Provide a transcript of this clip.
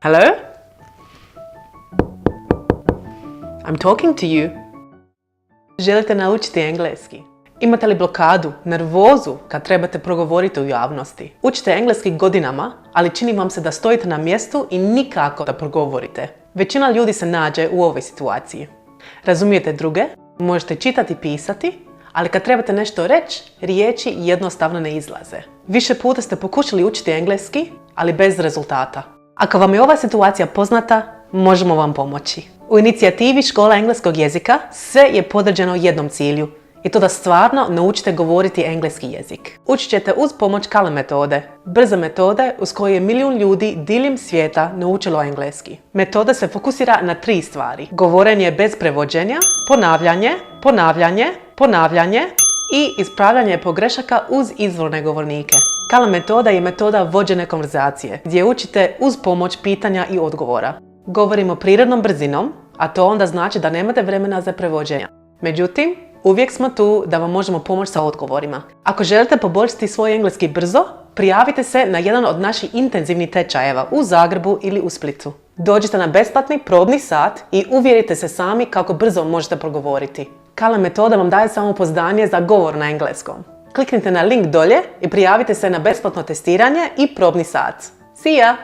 Hello? I'm talking to you. Želite naučiti engleski? Imate li blokadu, nervozu kad trebate progovoriti u javnosti? Učite engleski godinama, ali čini vam se da stojite na mjestu i nikako da progovorite. Većina ljudi se nađe u ovoj situaciji. Razumijete druge, možete čitati i pisati, ali kad trebate nešto reći, riječi jednostavno ne izlaze. Više puta ste pokušali učiti engleski, ali bez rezultata. Ako vam je ova situacija poznata, možemo vam pomoći. U inicijativi Škola engleskog jezika sve je podređeno jednom cilju, i to da stvarno naučite govoriti engleski jezik. Učit ćete uz pomoć Kale metode, brze metode uz koje je milijun ljudi diljem svijeta naučilo engleski. Metoda se fokusira na 3 stvari. Govorenje bez prevođenja, ponavljanje i ispravljanje pogrešaka uz izvorne govornike. Kale metoda je metoda vođene konverzacije, gdje učite uz pomoć pitanja i odgovora. Govorimo prirodnom brzinom, a to onda znači da nemate vremena za prevođenje. Međutim, uvijek smo tu da vam možemo pomoći sa odgovorima. Ako želite poboljšati svoj engleski brzo, prijavite se na jedan od naših intenzivnih tečajeva u Zagrebu ili u Splitu. Dođite na besplatni probni sat i uvjerite se sami kako brzo možete progovoriti. Kale metoda vam daje samopouzdanje za govor na engleskom. Kliknite na link dolje i prijavite se na besplatno testiranje i probni sat. See ya!